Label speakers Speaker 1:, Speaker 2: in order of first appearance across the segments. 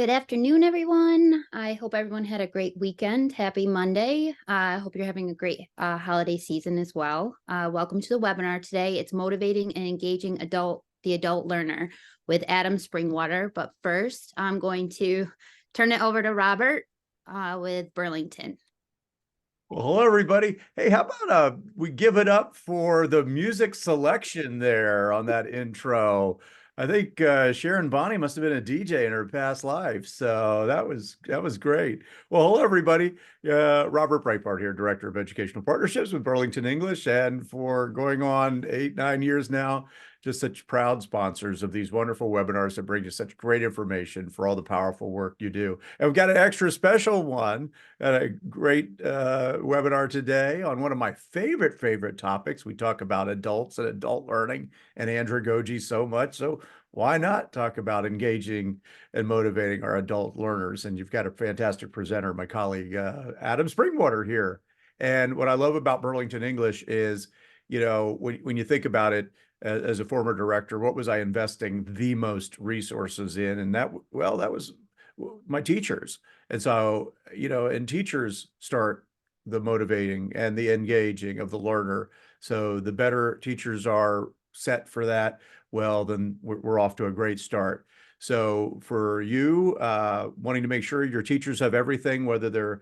Speaker 1: Good afternoon, everyone. I hope everyone had a great weekend. Happy Monday. I hope you're having a great holiday season as well. Welcome to the webinar today. It's motivating and engaging the adult learner with Adam Springwater. But first, I'm going to turn it over to Robert with Burlington.
Speaker 2: Well, hello, everybody. Hey, how about we give it up for the music selection there on that intro? I think Sharon Bonney must have been a DJ in her past life, so that was great. Well, hello, everybody. Robert Breitbart here, Director of Educational Partnerships with Burlington English, and for going on 8-9 years now, just such proud sponsors of these wonderful webinars that bring you such great information for all the powerful work you do. And we've got an extra special one, a great webinar today on one of my favorite topics. We talk about adults and adult learning and andragogy so much. So why not talk about engaging and motivating our adult learners? And you've got a fantastic presenter, my colleague, Adam Springwater here. And what I love about Burlington English is, you know, when you think about it, as a former director, what was I investing the most resources in? And that was my teachers. And so, you know, and teachers start the motivating and the engaging of the learner. So the better teachers are set for that, well, then we're off to a great start. So for you, wanting to make sure your teachers have everything, whether they're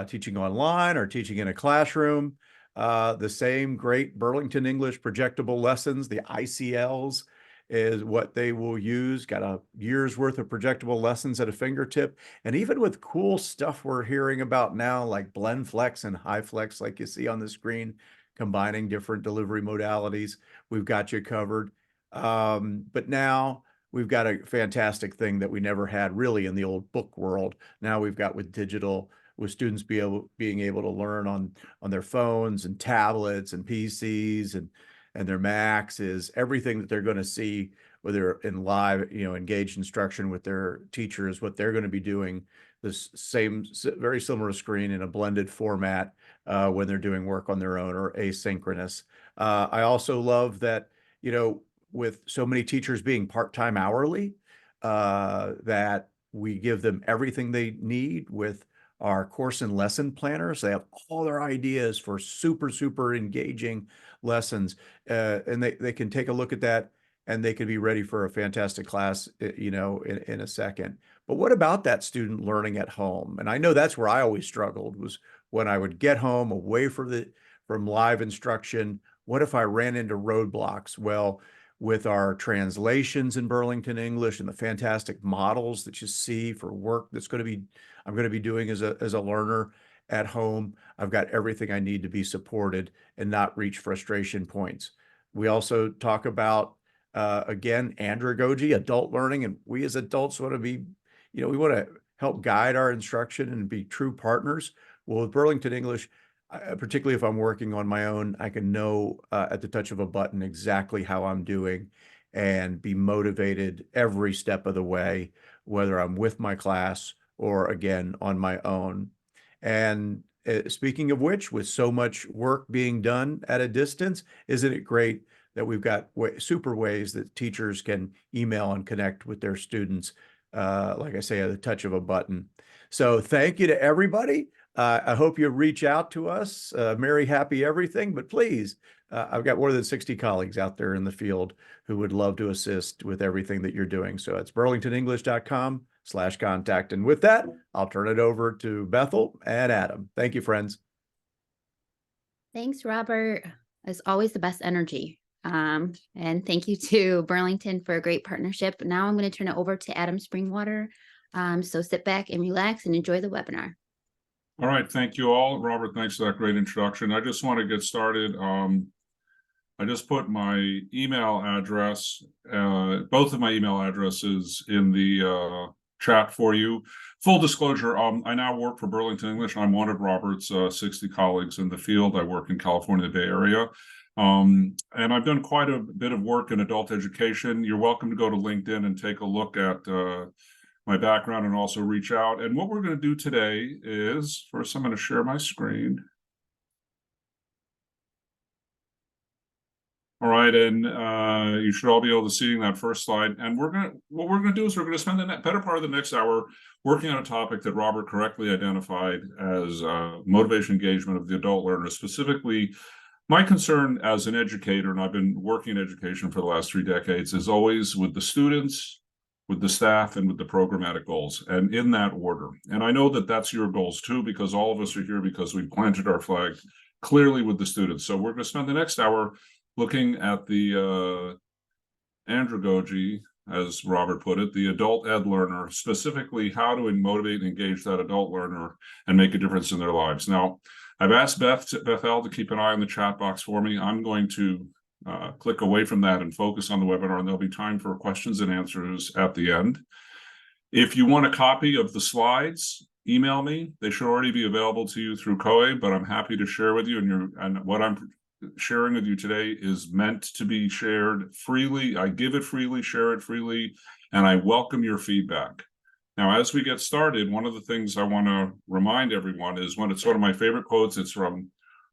Speaker 2: teaching online or teaching in a classroom, the same great Burlington English projectable lessons, the ICLs, is what they will use. Got a year's worth of projectable lessons at a fingertip. And even with cool stuff we're hearing about now, like blend flex and high flex, like you see on the screen, combining different delivery modalities, we've got you covered. But now we've got a fantastic thing that we never had really in the old book world. Now we've got with digital, with students being able to learn on their phones and tablets and PCs and their Macs, is everything that they're going to see, whether in live, you know, engaged instruction with their teachers, what they're going to be doing, this same, very similar screen in a blended format when they're doing work on their own or asynchronous. I also love that, you know, with so many teachers being part-time hourly, that we give them everything they need with our course and lesson planners. They have all their ideas for super engaging lessons, and they can take a look at that and they can be ready for a fantastic class, you know, in a second. But what about that student learning at home? And I know that's where I always struggled, was when I would get home away from live instruction. What if I ran into roadblocks? Well, with our translations in Burlington English and the fantastic models that you see for work I'm going to be doing as a learner at home, I've got everything I need to be supported and not reach frustration points. We also talk about, again, andragogy, adult learning, and we as adults want to be, you know, we want to help guide our instruction and be true partners. Well, with Burlington English, particularly if I'm working on my own, I can know at the touch of a button exactly how I'm doing and be motivated every step of the way, whether I'm with my class or, again, on my own. And speaking of which, with so much work being done at a distance, isn't it great that we've got super ways that teachers can email and connect with their students, like I say, at the touch of a button. So thank you to everybody. I hope you reach out to us. Merry, happy everything, but please, I've got more than 60 colleagues out there in the field who would love to assist with everything that you're doing. So it's burlingtonenglish.com/contact. And with that, I'll turn it over to Bethel and Adam. Thank you, friends.
Speaker 1: Thanks, Robert. As always, the best energy. And thank you to Burlington for a great partnership. Now I'm going to turn it over to Adam Springwater. So sit back and relax and enjoy the webinar.
Speaker 3: All right, thank you all. Robert, thanks for that great introduction. I just want to get started. I just put my email address, both of my email addresses in the chat for you. Full disclosure, I now work for Burlington English. I'm one of Robert's 60 colleagues in the field. I work in California, the Bay Area. And I've done quite a bit of work in adult education. You're welcome to go to LinkedIn and take a look at my background and also reach out. And what we're going to do today is, first I'm going to share my screen. All right, and you should all be able to see that first slide. And what we're gonna do is we're gonna spend the better part of the next hour working on a topic that Robert correctly identified as motivation engagement of the adult learner. Specifically, my concern as an educator, and I've been working in education for the last 3 decades, is always with the students, with the staff, and with the programmatic goals, and in that order. And I know that that's your goals too, because all of us are here because we planted our flag clearly with the students. So we're going to spend the next hour looking at the andragogy, as Robert put it, the adult ed learner, specifically how to motivate and engage that adult learner and make a difference in their lives. Now, I've asked Bethel to keep an eye on the chat box for me. I'm going to click away from that and focus on the webinar, and there'll be time for questions and answers at the end. If you want a copy of the slides, email me. They should already be available to you through COE, but I'm happy to share with you. And what I'm sharing with you today is meant to be shared freely. I give it freely, share it freely, and I welcome your feedback. Now, as we get started, one of the things I want to remind everyone is one of my favorite quotes. It's from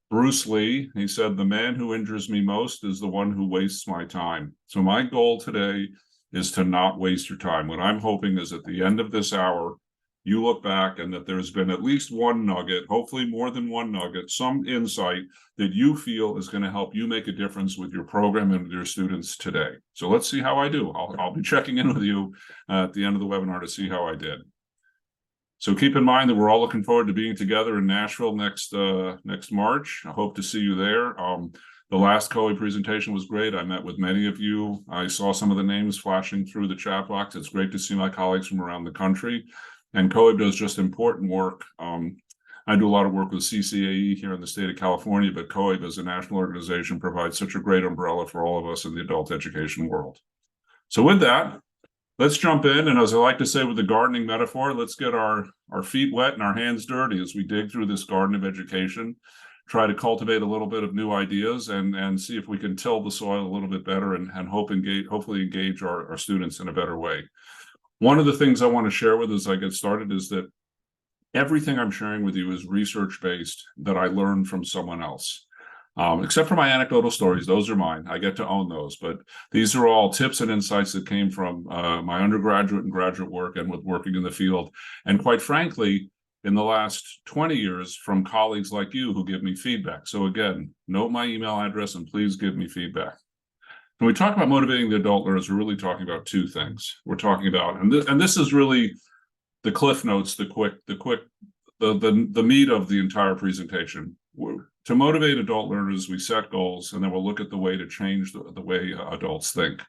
Speaker 3: Bruce Lee. He said, "The man who injures me most is the one who wastes my time." So my goal today is to not waste your time. What I'm hoping is at the end of this hour, you look back and that there's been at least one nugget, hopefully more than one nugget, some insight that you feel is going to help you make a difference with your program and with your students today. So let's see how I do. I'll be checking in with you at the end of the webinar to see how I did. So keep in mind that we're all looking forward to being together in Nashville next March. I hope to see you there. The last COE presentation was great. I met with many of you. I saw some of the names flashing through the chat box. It's great to see my colleagues from around the country. And COE does just important work. I do a lot of work with CCAE here in the state of California, but COE as a national organization provides such a great umbrella for all of us in the adult education world. So with that, let's jump in. And as I like to say with the gardening metaphor, let's get our feet wet and our hands dirty as we dig through this garden of education, try to cultivate a little bit of new ideas and see if we can till the soil a little bit better and hopefully engage our students in a better way. One of the things I want to share with as I get started is that everything I'm sharing with you is research-based that I learned from someone else. Except for my anecdotal stories, those are mine. I get to own those, but these are all tips and insights that came from my undergraduate and graduate work and with working in the field. And quite frankly, in the last 20 years from colleagues like you who give me feedback. So again, note my email address and please give me feedback. When we talk about motivating the adult learners, we're really talking about two things. We're talking about, and this is really the cliff notes, the meat of the entire presentation. To motivate adult learners, we set goals, and then we'll look at the way to change the way adults think.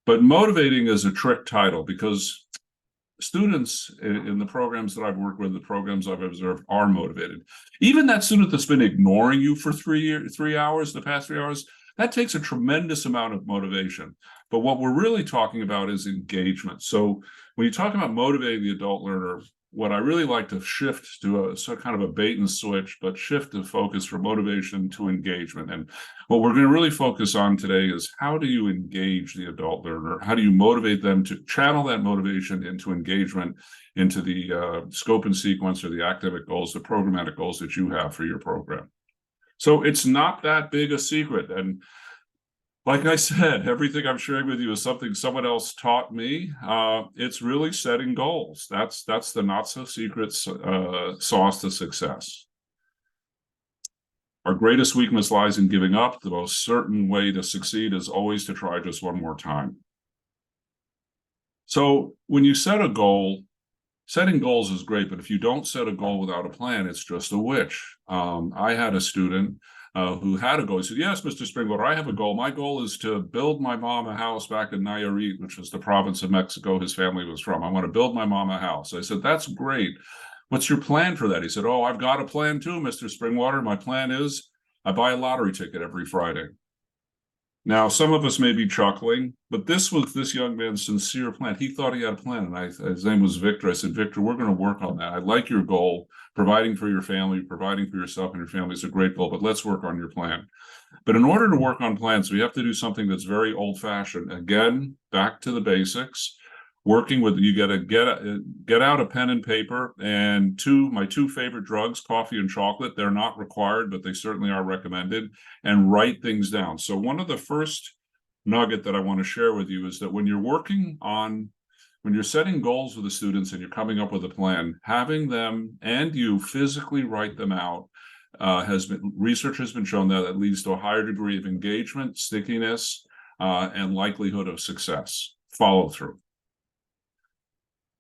Speaker 3: But motivating is a trick title because students in the programs that I've worked with, the programs I've observed, are motivated. Even that student that's been ignoring you for 3 hours, the past 3 hours, that takes a tremendous amount of motivation. But what we're really talking about is engagement. So when you talk about motivating the adult learner, what I really like to shift to kind of a bait and switch, but shift the focus from motivation to engagement. And what we're going to really focus on today is how do you engage the adult learner? How do you motivate them to channel that motivation into engagement, into the scope and sequence or the academic goals, the programmatic goals that you have for your program? So it's not that big a secret. And like I said, everything I'm sharing with you is something someone else taught me. It's really setting goals. That's the not so secret sauce to success. Our greatest weakness lies in giving up. The most certain way to succeed is always to try just one more time. So when you set a goal, setting goals is great, but if you don't set a goal without a plan, it's just a wish. I had a student who had a goal. He said, "Yes, Mr. Springwater, I have a goal. My goal is to build my mom a house back in Nayarit, which was the province of Mexico his family was from. I want to build my mom a house." I said, "That's great. What's your plan for that?" He said, "Oh, I've got a plan too, Mr. Springwater. My plan is I buy a lottery ticket every Friday." Now, some of us may be chuckling, but this was this young man's sincere plan. He thought he had a plan, and his name was Victor. I said, "Victor, we're going to work on that. I like your goal. Providing for your family, providing for yourself and your family is a great goal, but let's work on your plan." But in order to work on plans, we have to do something that's very old-fashioned. Again, back to the basics. working with, you got to get out a pen and paper, and my two favorite drugs, coffee and chocolate. They're not required, but they certainly are recommended, and write things down. So one of the first nugget that I want to share with you is that when you're setting goals with the students and you're coming up with a plan, having them and you physically write them out, research has been shown that leads to a higher degree of engagement, stickiness, and likelihood of success, follow through.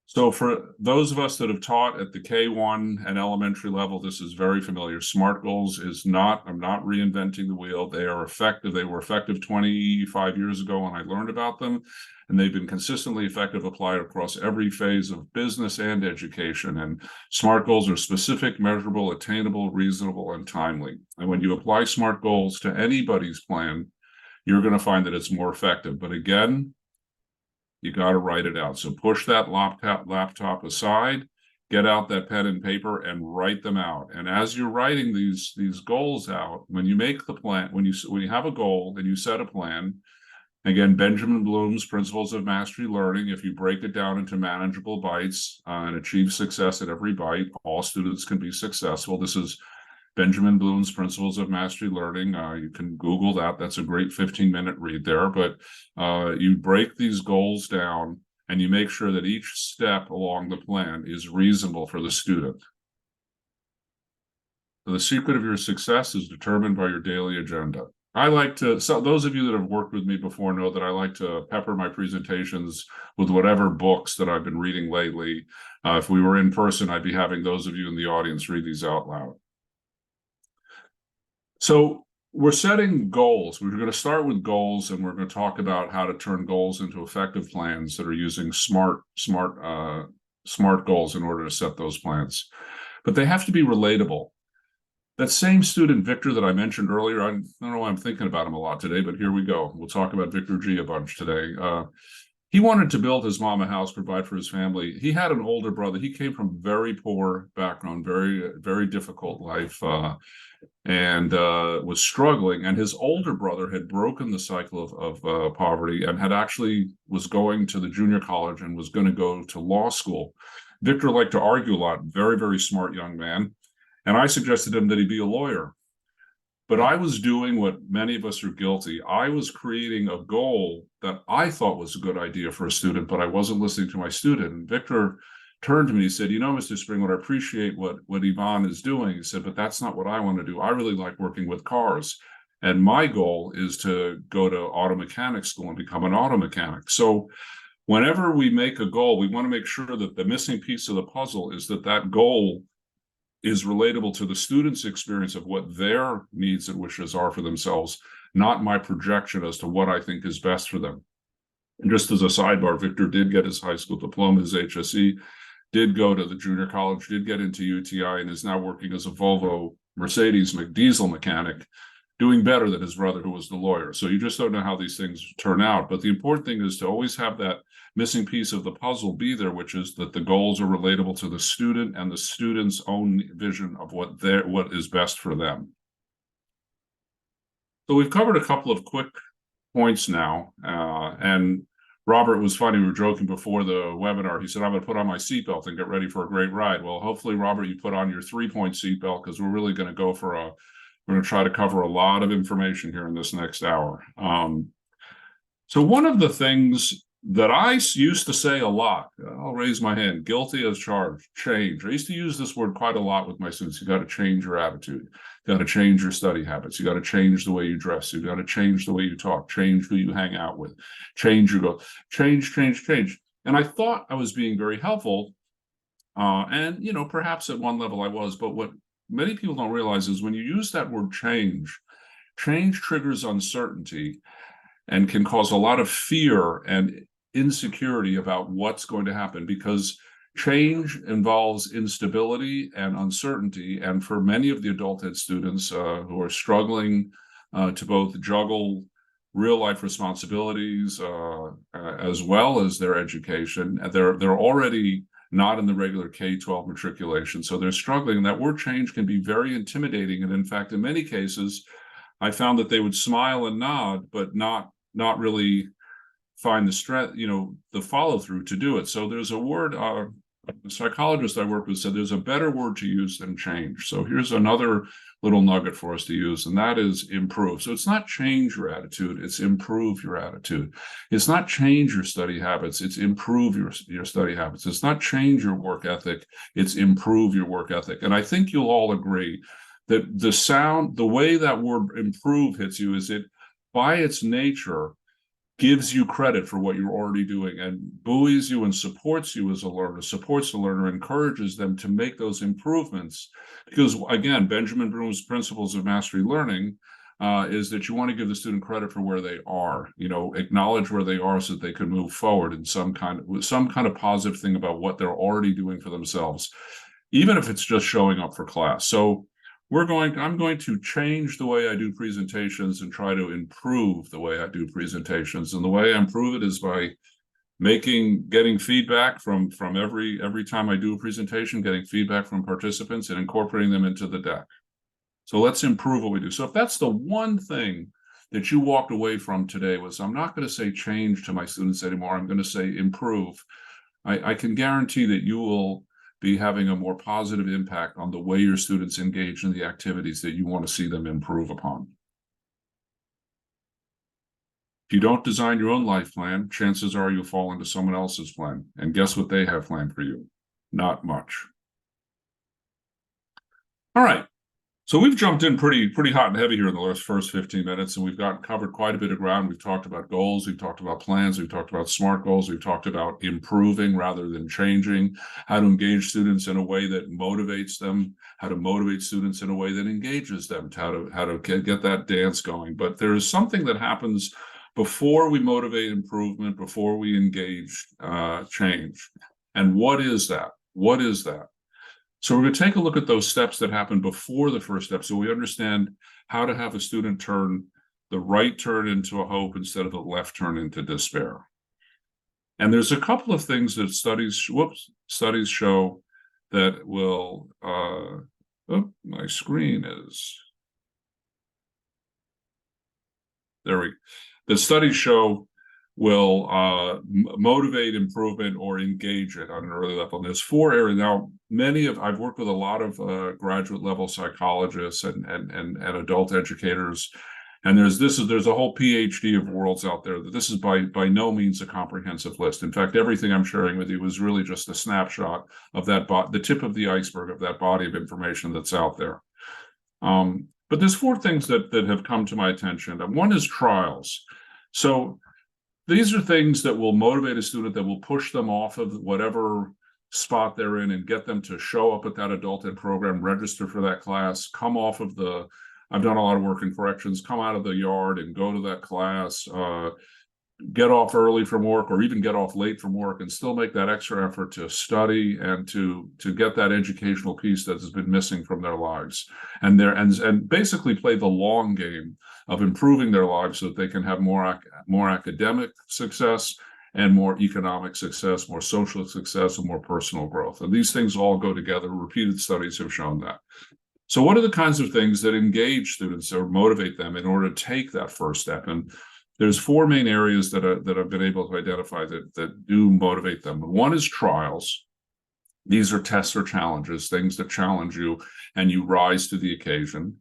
Speaker 3: So for those of us that have taught at the K1 and elementary level, this is very familiar. SMART goals I'm not reinventing the wheel. They are effective. They were effective 25 years ago when I learned about them, and they've been consistently effective, applied across every phase of business and education. And SMART goals are specific, measurable, attainable, reasonable, and timely. And when you apply SMART goals to anybody's plan, you're going to find that it's more effective. But again, you got to write it out. So push that laptop aside, get out that pen and paper and write them out. And as you're writing these goals out, when you make the plan, when you have a goal and you set a plan, again, Benjamin Bloom's Principles of Mastery Learning, if you break it down into manageable bites and achieve success at every bite, all students can be successful. This is Benjamin Bloom's Principles of Mastery Learning. You can Google that. That's a great 15-minute read there. But you break these goals down and you make sure that each step along the plan is reasonable for the student. So the secret of your success is determined by your daily agenda. So those of you that have worked with me before know that I like to pepper my presentations with whatever books that I've been reading lately. If we were in person, I'd be having those of you in the audience read these out loud. So we're setting goals. We're going to start with goals, and we're going to talk about how to turn goals into effective plans that are using smart goals in order to set those plans. But they have to be relatable. That same student, Victor, that I mentioned earlier, I don't know why I'm thinking about him a lot today, but here we go. We'll talk about Victor G a bunch today. He wanted to build his mom a house, provide for his family. He had an older brother. He came from very poor background, very, very difficult life, and was struggling. And his older brother had broken the cycle of poverty and was going to the junior college and was going to go to law school. Victor liked to argue a lot, very, very smart young man. And I suggested to him that he be a lawyer. But I was doing what many of us are guilty. I was creating a goal that I thought was a good idea for a student, but I wasn't listening to my student. And Victor turned to me and he said, you know, Mr. Springwater, I appreciate what Yvonne is doing. He said, but that's not what I want to do. I really like working with cars. And my goal is to go to auto mechanic school and become an auto mechanic. So whenever we make a goal, we want to make sure that the missing piece of the puzzle is that goal is relatable to the student's experience of what their needs and wishes are for themselves, not my projection as to what I think is best for them. And just as a sidebar, Victor did get his high school diploma, his HSE, did go to the junior college, did get into UTI, and is now working as a Volvo Mercedes diesel mechanic, doing better than his brother, who was the lawyer. So you just don't know how these things turn out. But the important thing is to always have that missing piece of the puzzle be there, which is that the goals are relatable to the student and the student's own vision of what is best for them. So we've covered a couple of quick points now. And Robert, was funny, we were joking before the webinar. He said, I'm going to put on my seatbelt and get ready for a great ride. Well, hopefully, Robert, you put on your 3-point seatbelt, because we're really going to go for we're going to try to cover a lot of information here in this next hour. So one of the things that I used to say a lot, I'll raise my hand, guilty as charged, change. I used to use this word quite a lot with my students. You got to change your attitude. You got to change your study habits. You got to change the way you dress. You got to change the way you talk, change who you hang out with, change your goal, change. And I thought I was being very helpful. And, you know, perhaps at one level I was, but what many people don't realize is when you use that word change triggers uncertainty and can cause a lot of fear and insecurity about what's going to happen, because change involves instability and uncertainty. And for many of the adult ed students who are struggling to both juggle real life responsibilities as well as their education, they're already not in the regular K-12 matriculation. So they're struggling. And that word change can be very intimidating. And in fact, in many cases, I found that they would smile and nod, but not really find the strength, the follow through to do it. So there's a word, a psychologist I work with said there's a better word to use than change. So here's another little nugget for us to use, and that is improve. So it's not change your attitude, it's improve your attitude. It's not change your study habits, it's improve your study habits. It's not change your work ethic, it's improve your work ethic. And I think you'll all agree that the way that word improve hits you is it, by its nature, gives you credit for what you're already doing and buoys you and supports you as a learner, supports the learner, encourages them to make those improvements. Because again, Benjamin Bloom's principles of mastery learning is that you want to give the student credit for where they are, acknowledge where they are so that they can move forward in some kind of positive thing about what they're already doing for themselves, even if it's just showing up for class. So I'm going to change the way I do presentations and try to improve the way I do presentations. And the way I improve it is by getting feedback from every time I do a presentation, getting feedback from participants and incorporating them into the deck. So let's improve what we do. So if that's the one thing that you walked away from today was, I'm not going to say change to my students anymore, I'm going to say improve, I can guarantee that you will be having a more positive impact on the way your students engage in the activities that you want to see them improve upon. If you don't design your own life plan, chances are you'll fall into someone else's plan. And guess what they have planned for you? Not much. All right. So we've jumped in pretty hot and heavy here in the first 15 minutes, and we've covered quite a bit of ground. We've talked about goals, we've talked about plans, we've talked about SMART goals, we've talked about improving rather than changing, how to engage students in a way that motivates them, how to motivate students in a way that engages them, how to get that dance going. But there is something that happens before we motivate improvement, before we engage change. And what is that? What is that? So we're going to take a look at those steps that happen before the first step so we understand how to have a student turn the right turn into a hope instead of the left turn into despair. And there's a couple of things that studies show that will, my screen is, the studies show will motivate improvement or engage it on an early level. And there's 4 areas. Now, I've worked with a lot of graduate level psychologists and adult educators. And there's a whole PhD of worlds out there. This is by no means a comprehensive list. In fact, everything I'm sharing with you is really just a snapshot of the tip of the iceberg of that body of information that's out there. But there's 4 things that have come to my attention. One is trials. So these are things that will motivate a student, that will push them off of whatever spot they're in and get them to show up at that adult ed program, register for that class, come off of I've done a lot of work in corrections, come out of the yard and go to that class, get off early from work or even get off late from work and still make that extra effort to study and to get that educational piece that has been missing from their lives, and basically play the long game of improving their lives so that they can have more academic success and more economic success, more social success, and more personal growth. And these things all go together. Repeated studies have shown that. So what are the kinds of things that engage students or motivate them in order to take that first step? And there's 4 main areas that I've been able to identify that do motivate them. One is trials. These are tests or challenges, things that challenge you and you rise to the occasion.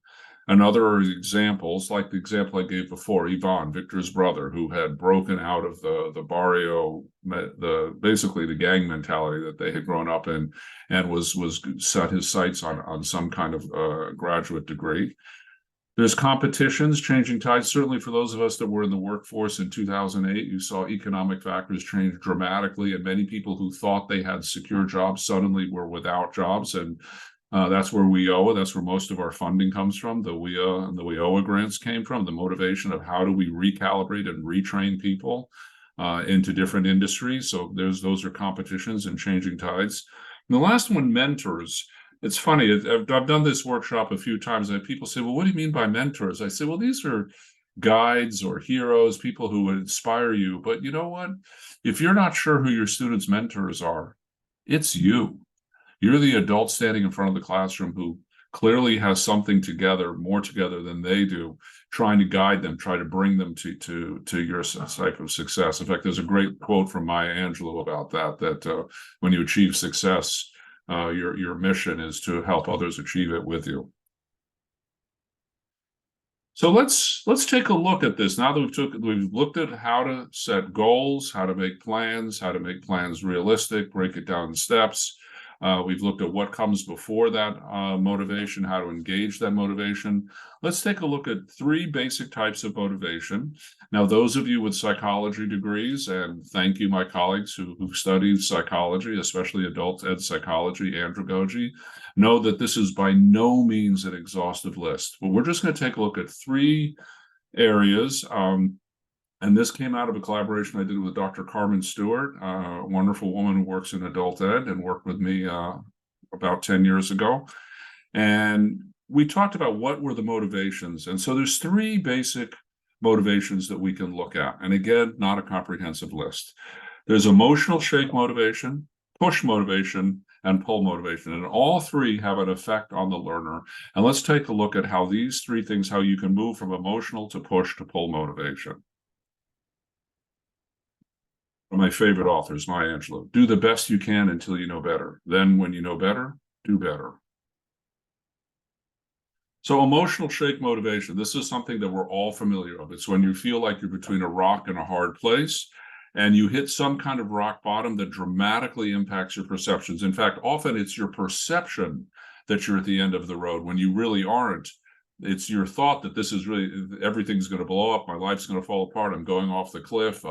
Speaker 3: Another are examples, like the example I gave before, Ivan, Victor's brother, who had broken out of the barrio, basically the gang mentality that they had grown up in, and was set his sights on some kind of graduate degree. There's competitions, changing tides. Certainly for those of us that were in the workforce in 2008, you saw economic factors change dramatically, and many people who thought they had secure jobs suddenly were without jobs. And that's where that's where most of our funding comes from. The WIA and the WIOA grants came from, the motivation of how do we recalibrate and retrain people into different industries. So those are competitions and changing tides. And the last one, mentors. It's funny, I've done this workshop a few times, and people say, well, what do you mean by mentors? I say, well, these are guides or heroes, people who would inspire you. But you know what? If you're not sure who your students' mentors are, it's you. You're the adult standing in front of the classroom who clearly has something together, more together than they do, trying to guide them, try to bring them to your type of success. In fact, there's a great quote from Maya Angelou about that when you achieve success, your mission is to help others achieve it with you. So let's take a look at this. Now that we've looked at how to set goals, how to make plans realistic, break it down in steps. We've looked at what comes before that motivation, how to engage that motivation. Let's take a look at 3 basic types of motivation. Now, those of you with psychology degrees, and thank you, my colleagues who've studied psychology, especially adult ed psychology, andragogy, know that this is by no means an exhaustive list. But we're just going to take a look at 3 areas. And this came out of a collaboration I did with Dr. Carmen Stewart, a wonderful woman who works in adult ed and worked with me about 10 years ago. And we talked about what were the motivations. And so there's 3 basic motivations that we can look at. And again, not a comprehensive list. There's emotional shake motivation, push motivation, and pull motivation. And all 3 have an effect on the learner. And let's take a look at how these 3 things, how you can move from emotional to push to pull motivation. One of my favorite authors, Maya Angelou. Do the best you can until you know better. Then when you know better, do better. So emotional shake motivation. This is something that we're all familiar with. It's when you feel like you're between a rock and a hard place, and you hit some kind of rock bottom that dramatically impacts your perceptions. In fact, often it's your perception that you're at the end of the road when you really aren't. It's your thought that this is really, everything's going to blow up. My life's going to fall apart. I'm going off the cliff.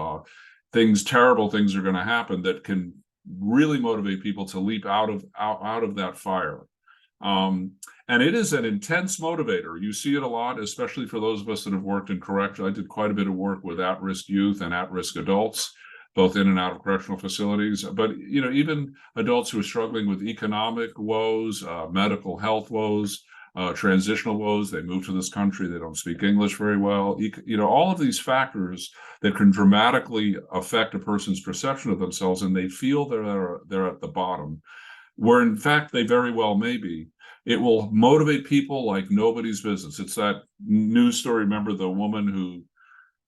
Speaker 3: Terrible things are going to happen that can really motivate people to leap out of that fire. And it is an intense motivator. You see it a lot, especially for those of us that have worked in correctional. I did quite a bit of work with at-risk youth and at-risk adults, both in and out of correctional facilities. But even adults who are struggling with economic woes, medical health woes, transitional woes. They move to this country, they don't speak English very well. All of these factors that can dramatically affect a person's perception of themselves, and they feel they're at the bottom, where in fact they very well may be. It will motivate people like nobody's business. It's that news story. Remember the woman who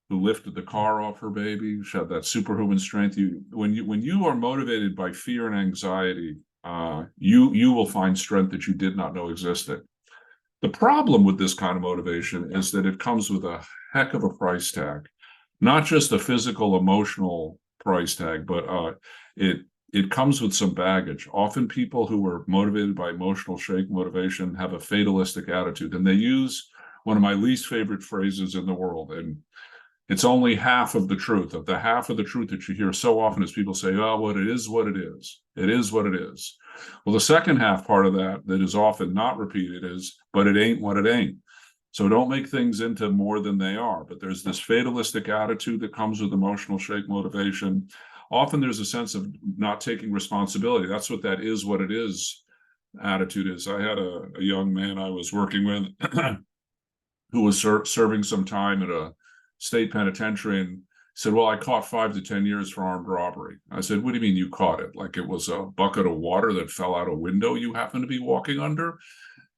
Speaker 3: lifted the car off her baby? She had that superhuman strength. When you are motivated by fear and anxiety, you will find strength that you did not know existed. The problem with this kind of motivation is that it comes with a heck of a price tag, not just a physical, emotional price tag, but it comes with some baggage. Often people who are motivated by emotional shake motivation have a fatalistic attitude, and they use one of my least favorite phrases in the world. And it's only half of the truth. Of the half of the truth that you hear so often is people say, oh, what it is, what it is. It is what it is. Well, the second half part of that is often not repeated is, but it ain't what it ain't. So don't make things into more than they are. But there's this fatalistic attitude that comes with emotional shake motivation. Often there's a sense of not taking responsibility. That's what that is what it is attitude is. I had a young man I was working with who was serving some time at a state penitentiary, and said, well, I caught 5 to 10 years for armed robbery. I said, what do you mean you caught it? Like it was a bucket of water that fell out a window you happened to be walking under?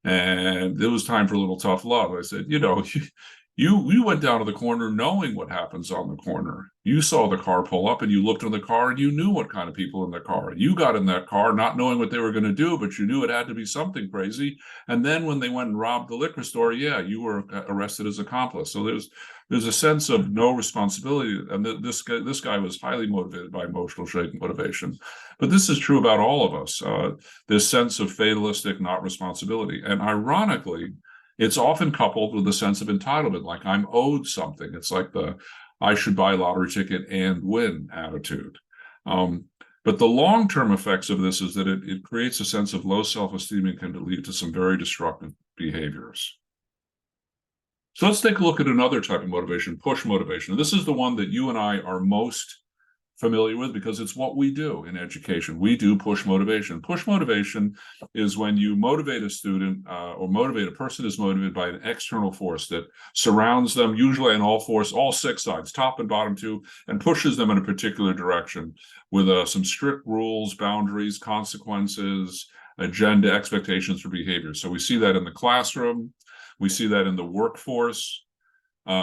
Speaker 3: And it was time for a little tough love. I said, you went down to the corner knowing what happens on the corner. You saw the car pull up and you looked in the car and you knew what kind of people in the car. You got in that car not knowing what they were going to do, but you knew it had to be something crazy. And then when they went and robbed the liquor store, yeah, you were arrested as accomplice. So there's a sense of no responsibility. And this guy was highly motivated by emotional shake motivation. But this is true about all of us, this sense of fatalistic not responsibility. And ironically, it's often coupled with a sense of entitlement, like I'm owed something. It's like the I should buy a lottery ticket and win attitude. But the long-term effects of this is that it creates a sense of low self-esteem and can lead to some very destructive behaviors. So let's take a look at another type of motivation, push motivation. This is the one that you and I are most familiar with because it's what we do in education. We do push motivation. Push motivation is when you motivate a student or motivate a person is motivated by an external force that surrounds them, usually on all 6 sides, top and bottom too, and pushes them in a particular direction with some strict rules, boundaries, consequences, agenda, expectations for behavior. So we see that in the classroom, we see that in the workforce,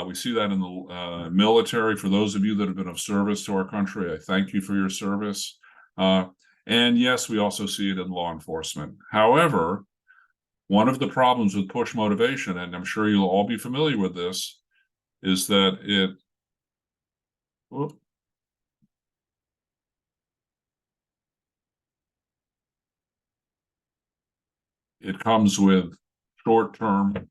Speaker 3: we see that in the military. For those of you that have been of service to our country, I thank you for your service. And yes, we also see it in law enforcement. However, one of the problems with push motivation, and I'm sure you'll all be familiar with this, is that it comes with short-term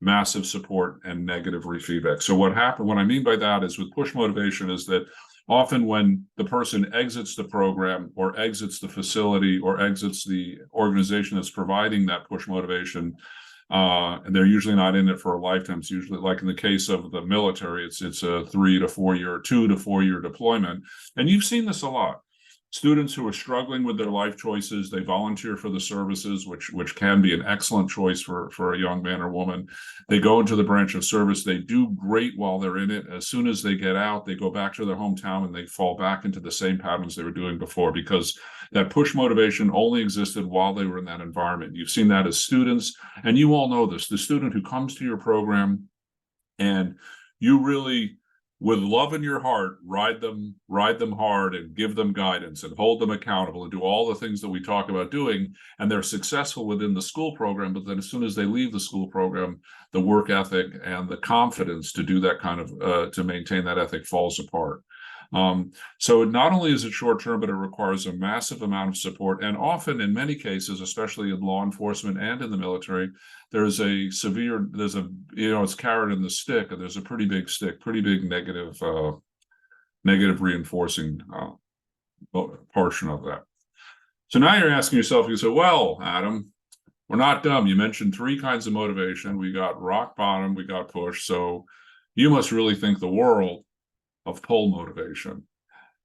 Speaker 3: massive support and negative feedback. So what I mean by that is with push motivation is that often when the person exits the program or exits the facility or exits the organization that's providing that push motivation, and they're usually not in it for a lifetime. It's usually, like in the case of the military, it's a 3 to 4 year, 2 to 4 year deployment. And you've seen this a lot. Students who are struggling with their life choices, they volunteer for the services, which can be an excellent choice for a young man or woman. They go into the branch of service. They do great while they're in it. As soon as they get out, they go back to their hometown and they fall back into the same patterns they were doing before, because that push motivation only existed while they were in that environment. You've seen that as students, and you all know this. The student who comes to your program and you really, with love in your heart, ride them hard and give them guidance and hold them accountable and do all the things that we talk about doing, and they're successful within the school program. But then as soon as they leave the school program, the work ethic and the confidence to do that kind of to maintain that ethic falls apart. So not only is it short term, but it requires a massive amount of support. And often, in many cases, especially in law enforcement and in the military, it's carrot and the stick, and there's a pretty big stick, pretty big negative reinforcing portion of that. So now you're asking yourself, you say, well, Adam, we're not dumb. You mentioned 3 kinds of motivation. We got rock bottom, we got push. So you must really think the world of pull motivation.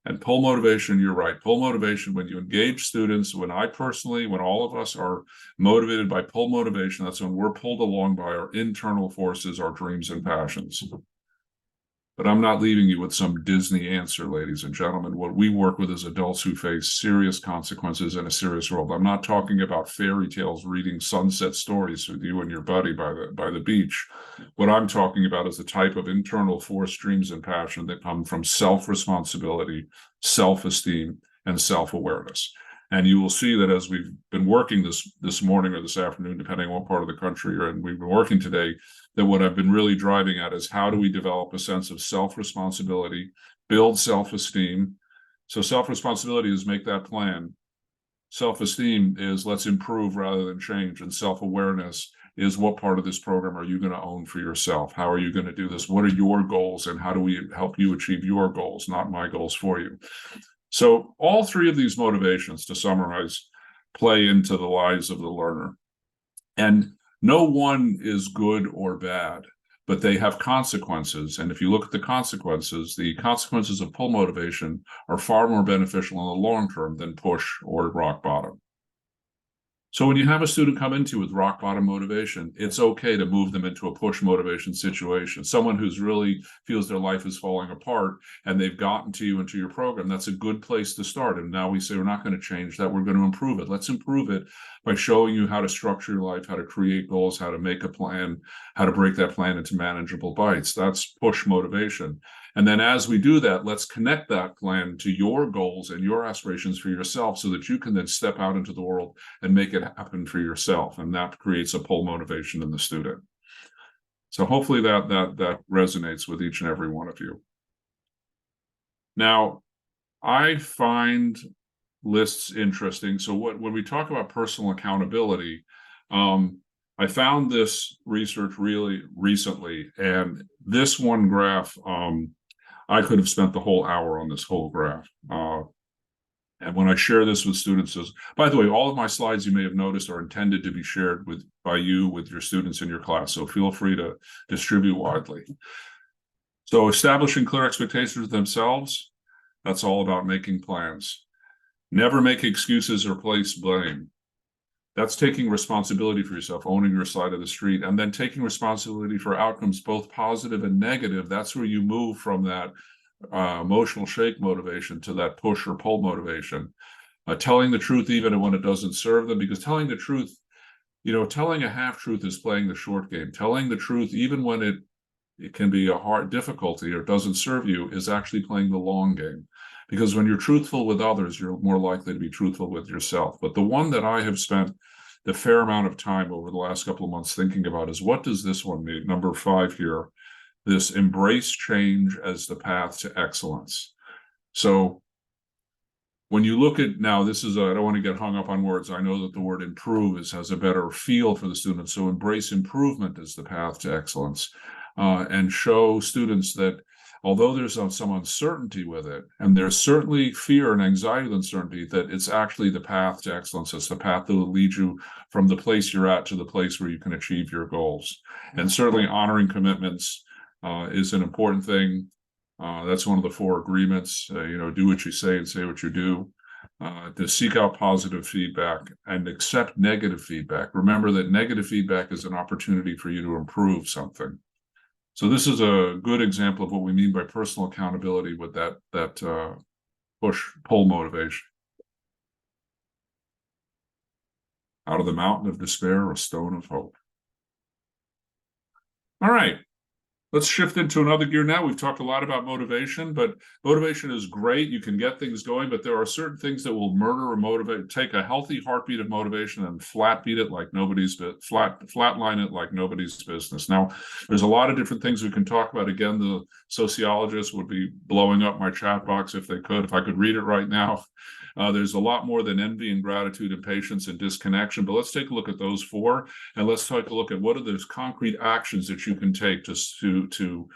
Speaker 3: And pull motivation, you're right. Pull motivation, when you engage students, when all of us are motivated by pull motivation, that's when we're pulled along by our internal forces, our dreams and passions. But I'm not leaving you with some Disney answer, ladies and gentlemen. What we work with is adults who face serious consequences in a serious world. I'm not talking about fairy tales, reading sunset stories with you and your buddy by the beach. What I'm talking about is the type of internal force, dreams, and passion that come from self-responsibility, self-esteem, and self-awareness. And you will see that as we've been working this morning or this afternoon, depending on what part of the country you're in, we've been working today, that what I've been really driving at is how do we develop a sense of self-responsibility, build self-esteem. So self-responsibility is make that plan. Self-esteem is let's improve rather than change. And self-awareness is what part of this program are you going to own for yourself? How are you going to do this? What are your goals? And how do we help you achieve your goals, not my goals for you? So all 3 of these motivations, to summarize, play into the lives of the learner. And no one is good or bad, but they have consequences. And if you look at the consequences of pull motivation are far more beneficial in the long term than push or rock bottom. So when you have a student come into with rock bottom motivation, it's okay to move them into a push motivation situation. Someone who's really feels their life is falling apart and they've gotten to you into your program, that's a good place to start. And now we say, we're not going to change that. We're going to improve it. Let's improve it by showing you how to structure your life, how to create goals, how to make a plan, how to break that plan into manageable bites. That's push motivation. And then as we do that, let's connect that plan to your goals and your aspirations for yourself so that you can then step out into the world and make it happen for yourself. And that creates a pull motivation in the student. So hopefully that resonates with each and every one of you. Now, I find lists interesting. So when we talk about personal accountability, I found this research really recently, and this one graph, I could have spent the whole hour on this whole graph. And when I share this with students, by the way, all of my slides you may have noticed are intended to be shared by you with your students in your class. So feel free to distribute widely. So establishing clear expectations with themselves, that's all about making plans. Never make excuses or place blame. That's taking responsibility for yourself, owning your side of the street, and then taking responsibility for outcomes, both positive and negative. That's where you move from that emotional shake motivation to that push or pull motivation. telling the truth even when it doesn't serve them, because telling the truth, telling a half truth is playing the short game. Telling the truth even when it can be a hard difficulty or doesn't serve you is actually playing the long game. Because when you're truthful with others, you're more likely to be truthful with yourself. But the one that I have spent the fair amount of time over the last couple of months thinking about is, what does this one mean? Number 5 here, this embrace change as the path to excellence. So when you look at, now this is, I don't want to get hung up on words. I know that the word improve has a better feel for the students. So embrace improvement as the path to excellence, and show students that although there's some uncertainty with it, and there's certainly fear and anxiety with uncertainty, that it's actually the path to excellence. It's the path that will lead you from the place you're at to the place where you can achieve your goals. And certainly honoring commitments is an important thing. That's one of the 4 agreements. Do what you say and say what you do. To seek out positive feedback and accept negative feedback. Remember that negative feedback is an opportunity for you to improve something. So this is a good example of what we mean by personal accountability with that push-pull motivation. Out of the mountain of despair, a stone of hope. All right. Let's shift into another gear now. We've talked a lot about motivation, but motivation is great. You can get things going, but there are certain things that will murder or motivate. Take a healthy heartbeat of motivation and flatline it like nobody's business. Now, there's a lot of different things we can talk about. Again, the sociologists would be blowing up my chat box if they could. If I could read it right now. There's a lot more than envy and gratitude and patience and disconnection, but let's take a look at those 4, and let's take a look at what are those concrete actions that you can take to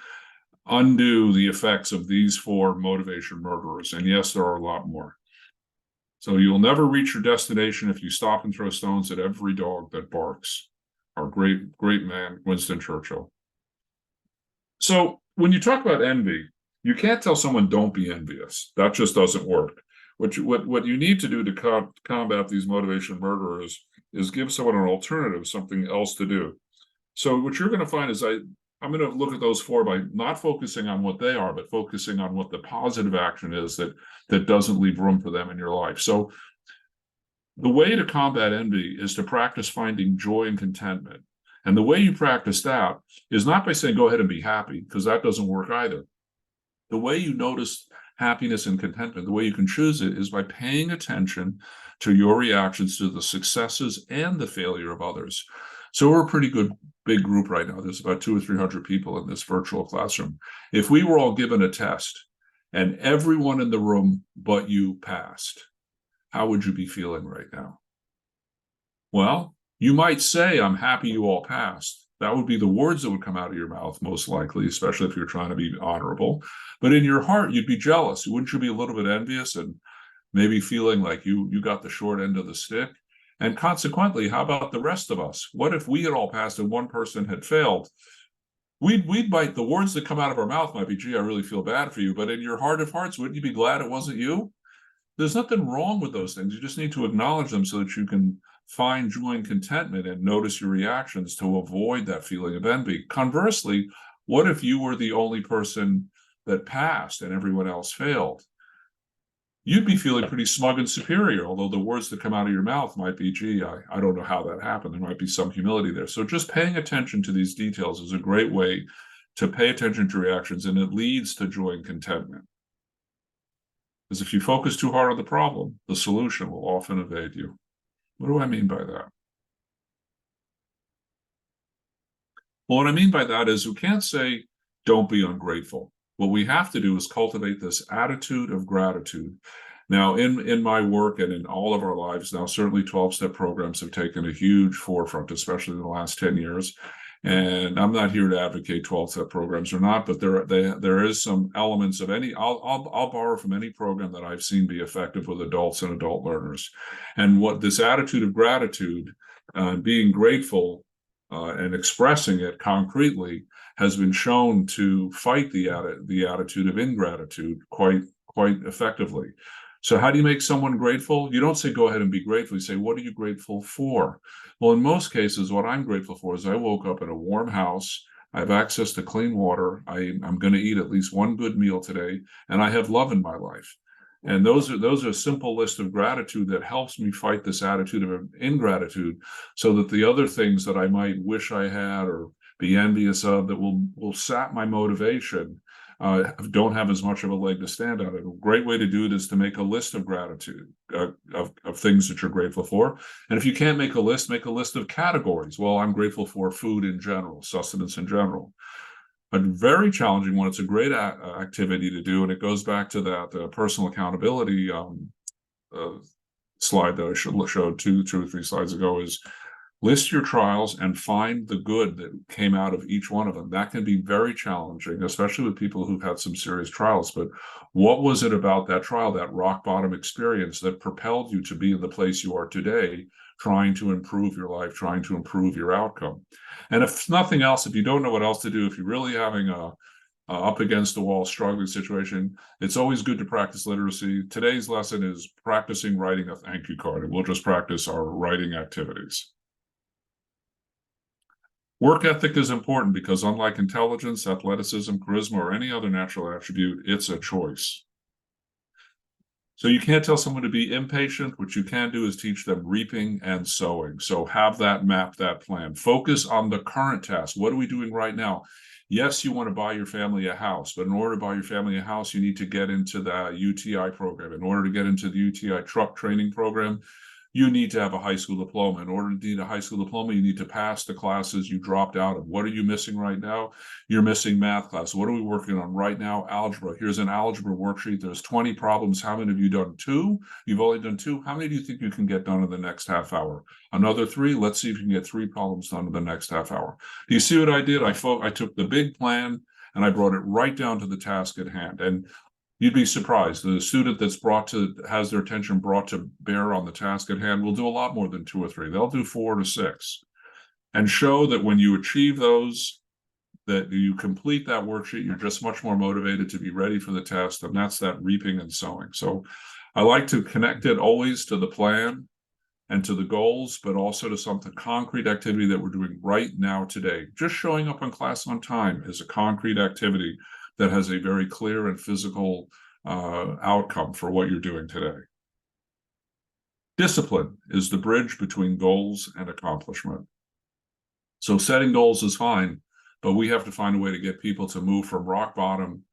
Speaker 3: undo the effects of these 4 motivation murderers. And yes, there are a lot more. So you'll never reach your destination if you stop and throw stones at every dog that barks. Our great man, Winston Churchill. So when you talk about envy, you can't tell someone don't be envious. That just doesn't work. What you need to do to combat these motivation murderers is give someone an alternative, something else to do. So what you're going to find is I'm going to look at those 4 by not focusing on what they are, but focusing on what the positive action is that doesn't leave room for them in your life. So the way to combat envy is to practice finding joy and contentment. And the way you practice that is not by saying, go ahead and be happy, because that doesn't work either. The way you notice happiness and contentment, the way you can choose it, is by paying attention to your reactions to the successes and the failure of others. So we're a pretty good big group right now. There's about 200 or 300 people in this virtual classroom. If we were all given a test and everyone in the room but you passed, how would you be feeling right now? Well, you might say, I'm happy you all passed. That would be the words that would come out of your mouth, most likely, especially if you're trying to be honorable. But in your heart, you'd be jealous. Wouldn't you be a little bit envious and maybe feeling like you got the short end of the stick? And consequently, how about the rest of us? What if we had all passed and one person had failed? We'd bite, the words that come out of our mouth might be, gee, I really feel bad for you. But in your heart of hearts, wouldn't you be glad it wasn't you? There's nothing wrong with those things. You just need to acknowledge them so that you can find joy and contentment and notice your reactions to avoid that feeling of envy. Conversely, what if you were the only person that passed and everyone else failed? You'd be feeling pretty smug and superior, although the words that come out of your mouth might be, gee, I don't know how that happened. There might be some humility there. So just paying attention to these details is a great way to pay attention to reactions, and it leads to joy and contentment. Because if you focus too hard on the problem, the solution will often evade you. What do I mean by that? Well, what I mean by that is we can't say, don't be ungrateful. What we have to do is cultivate this attitude of gratitude. Now, in my work and in all of our lives now, certainly 12-step programs have taken a huge forefront, especially in the last 10 years. And I'm not here to advocate 12-step programs or not, but there is some elements of any. I'll borrow from any program that I've seen be effective with adults and adult learners. And what this attitude of gratitude, being grateful and expressing it concretely, has been shown to fight the attitude of ingratitude quite effectively. So how do you make someone grateful? You don't say, go ahead and be grateful. You say, what are you grateful for? Well, in most cases, what I'm grateful for is I woke up in a warm house. I have access to clean water. I'm going to eat at least one good meal today, and I have love in my life. And those are a simple list of gratitude that helps me fight this attitude of ingratitude, so that the other things that I might wish I had or be envious of that will sap my motivation don't have as much of a leg to stand on. A great way to do it is to make a list of gratitude, of things that you're grateful for. And if you can't make a list of categories. Well, I'm grateful for food in general, sustenance in general. A very challenging one. It's a great activity to do, and it goes back to that personal accountability slide that I showed two or three slides ago, is list your trials and find the good that came out of each one of them. That can be very challenging, especially with people who've had some serious trials. But what was it about that trial, that rock bottom experience, that propelled you to be in the place you are today, trying to improve your life, trying to improve your outcome? And if nothing else, if you don't know what else to do, if you're really having a up against the wall struggling situation, it's always good to practice literacy. Today's lesson is practicing writing a thank you card, and we'll just practice our writing activities. Work ethic is important because, unlike intelligence, athleticism, charisma, or any other natural attribute, it's a choice. So you can't tell someone to be impatient. What you can do is teach them reaping and sowing. So have that map, that plan. Focus on the current task. What are we doing right now? Yes, you want to buy your family a house, but in order to buy your family a house, you need to get into the UTI program. In order to get into the UTI truck training program, you need to have a high school diploma. In order to need a high school diploma, you need to pass the classes you dropped out of. What are you missing right now? You're missing math class. What are we working on right now? Algebra. Here's an algebra worksheet. There's 20 problems. How many have you done? 2? You've only done 2. How many do you think you can get done in the next half hour? Another 3? Let's see if you can get 3 problems done in the next half hour. Do you see what I did? I took the big plan and I brought it right down to the task at hand. And you'd be surprised. The student that's has their attention brought to bear on the task at hand will do a lot more than 2 or 3. They'll do 4 to 6, and show that when you achieve those, that you complete that worksheet, you're just much more motivated to be ready for the test. And that's that reaping and sowing. So I like to connect it always to the plan and to the goals, but also to something concrete activity that we're doing right now today. Just showing up in class on time is a concrete activity that has a very clear and physical outcome for what you're doing today. Discipline is the bridge between goals and accomplishment. So setting goals is fine, but we have to find a way to get people to move from rock bottom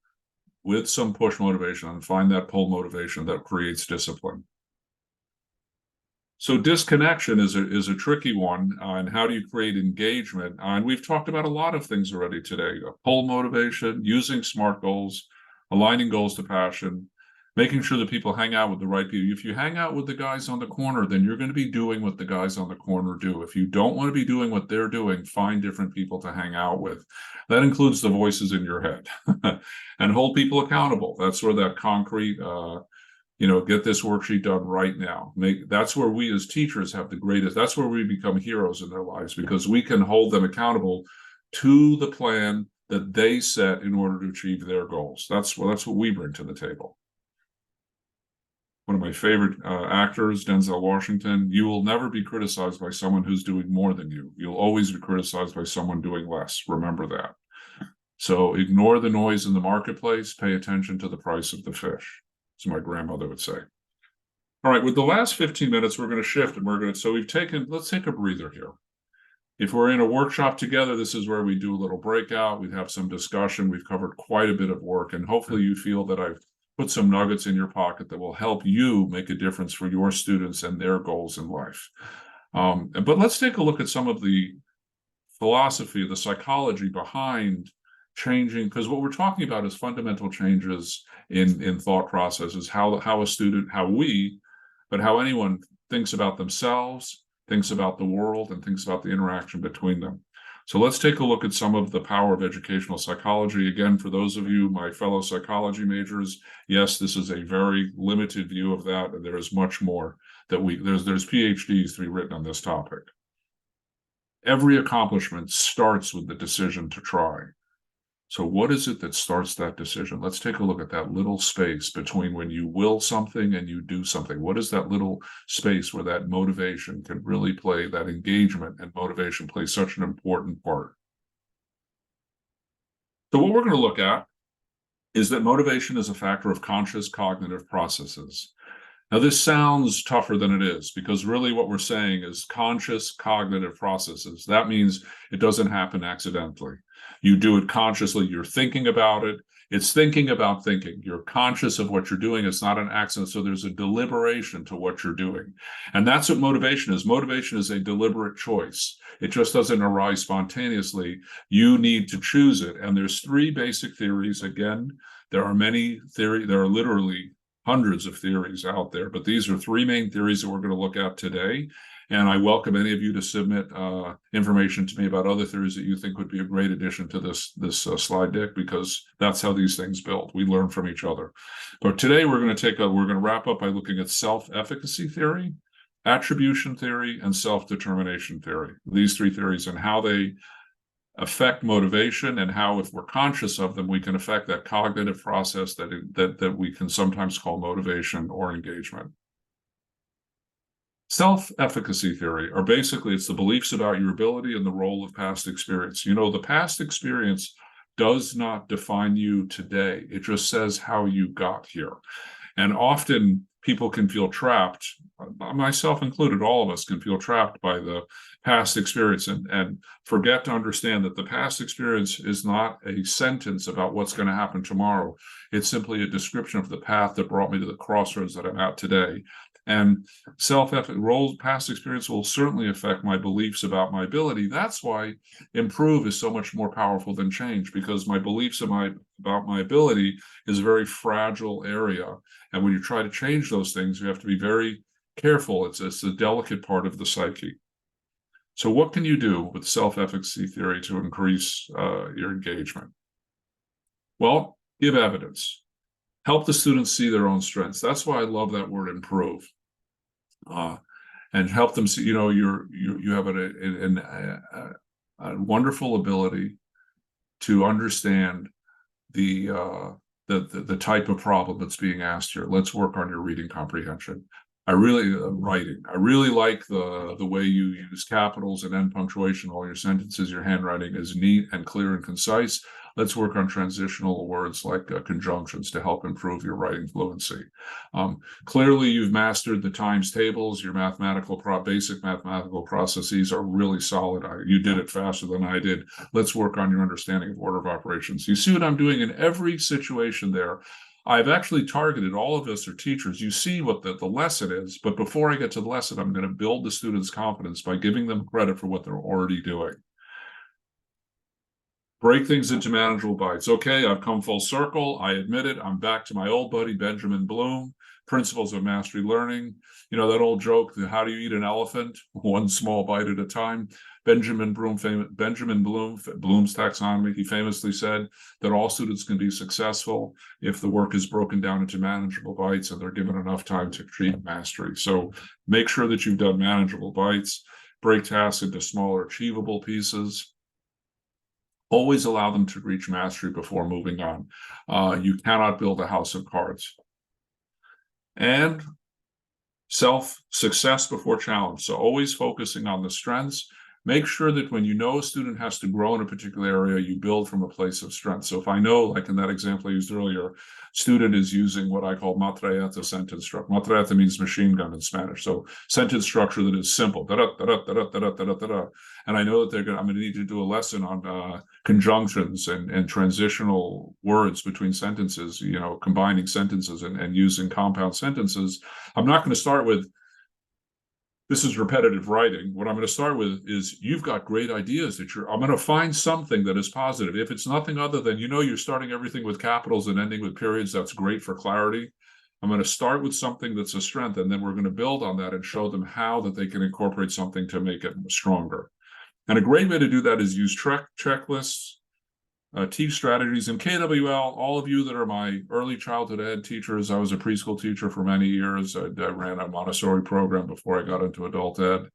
Speaker 3: with some push motivation and find that pull motivation that creates discipline. So disconnection is a tricky one, and how do you create engagement? And we've talked about a lot of things already today: pull motivation, using SMART goals, aligning goals to passion, making sure that people hang out with the right people. If you hang out with the guys on the corner, then you're going to be doing what the guys on the corner do. If you don't want to be doing what they're doing, find different people to hang out with. That includes the voices in your head. And hold people accountable. That's where that concrete get this worksheet done right now. That's where we as teachers have the greatest, that's where we become heroes in their lives, because we can hold them accountable to the plan that they set in order to achieve their goals. That's what we bring to the table. One of my favorite actors, Denzel Washington: you will never be criticized by someone who's doing more than you. You'll always be criticized by someone doing less. Remember that. So ignore the noise in the marketplace. Pay attention to the price of the fish, as my grandmother would say. All right, with the last 15 minutes, we're going to shift, and let's take a breather here. If we're in a workshop together, this is where we do a little breakout. We'd have some discussion. We've covered quite a bit of work, and hopefully you feel that I've put some nuggets in your pocket that will help you make a difference for your students and their goals in life. But let's take a look at some of the philosophy, the psychology behind changing, because what we're talking about is fundamental changes in thought processes, how a student, how anyone thinks about themselves, thinks about the world, and thinks about the interaction between them. So let's take a look at some of the power of educational psychology. Again, for those of you, my fellow psychology majors, yes, this is a very limited view of that, and there is much more that there's PhDs to be written on this topic. Every accomplishment starts with the decision to try. So what is it that starts that decision? Let's take a look at that little space between when you will something and you do something. What is that little space where that motivation can really play, that engagement and motivation plays such an important part? So what we're going to look at is that motivation is a factor of conscious cognitive processes. Now, this sounds tougher than it is, because really what we're saying is conscious cognitive processes. That means it doesn't happen accidentally. You do it consciously. You're thinking about it. It's thinking about thinking. You're conscious of what you're doing. It's not an accident. So there's a deliberation to what you're doing. And that's what motivation is. Motivation is a deliberate choice. It just doesn't arise spontaneously. You need to choose it. And there's three basic theories. Again, there are many theories. There are literally hundreds of theories out there, but these are three main theories that we're going to look at today. And I welcome any of you to submit information to me about other theories that you think would be a great addition to this slide deck, because that's how these things build. We learn from each other. But today we're going to wrap up by looking at self-efficacy theory, attribution theory, and self-determination theory. These three theories and how they affect motivation, and how, if we're conscious of them, we can affect that cognitive process that we can sometimes call motivation or engagement. Self-efficacy theory, or basically it's the beliefs about your ability and the role of past experience. The past experience does not define you today. It just says how you got here. And often people can feel trapped, myself included, all of us can feel trapped by the past experience and forget to understand that the past experience is not a sentence about what's going to happen tomorrow. It's simply a description of the path that brought me to the crossroads that I'm at today. And past experience will certainly affect my beliefs about my ability. That's why improve is so much more powerful than change, because my beliefs about my ability is a very fragile area. And when you try to change those things, you have to be very careful. It's a delicate part of the psyche. So what can you do with self-efficacy theory to increase your engagement? Well, give evidence. Help the students see their own strengths. That's why I love that word improve. And help them see, you have a wonderful ability to understand the type of problem that's being asked here. Let's work on your reading comprehension. Writing. I really like the way you use capitals and end punctuation. All your sentences, your handwriting is neat and clear and concise. Let's work on transitional words like conjunctions to help improve your writing fluency. Clearly, you've mastered the times tables. Your basic mathematical processes are really solid. You did it faster than I did. Let's work on your understanding of order of operations. You see what I'm doing in every situation there. I've actually targeted, all of us are teachers. You see what the lesson is, but before I get to the lesson, I'm going to build the students' confidence by giving them credit for what they're already doing. Break things into manageable bites. Okay, I've come full circle. I admit it. I'm back to my old buddy, Benjamin Bloom, Principles of Mastery Learning. That old joke, how do you eat an elephant? One small bite at a time. Benjamin Bloom's taxonomy, he famously said that all students can be successful if the work is broken down into manageable bites and they're given enough time to achieve mastery. So make sure that you've done manageable bites, break tasks into smaller achievable pieces. Always allow them to reach mastery before moving on. You cannot build a house of cards. And success before challenge. So always focusing on the strengths. Make sure that when you know a student has to grow in a particular area, you build from a place of strength. So if I know, like in that example I used earlier, student is using what I call matraeta sentence structure. Matraeta means machine gun in Spanish. So sentence structure that is simple. Da-da, da-da, da-da, da-da, da-da, da-da. And I know that I'm going to need to do a lesson on conjunctions and transitional words between sentences, combining sentences and using compound sentences. I'm not going to start with, this is repetitive writing. What I'm going to start with is, you've got great ideas I'm going to find something that is positive. If it's nothing other than, you're starting everything with capitals and ending with periods, that's great for clarity. I'm going to start with something that's a strength, and then we're going to build on that and show them how that they can incorporate something to make it stronger. And a great way to do that is use checklists, teach strategies. In KWL, all of you that are my early childhood ed teachers, I was a preschool teacher for many years. I ran a Montessori program before I got into adult ed.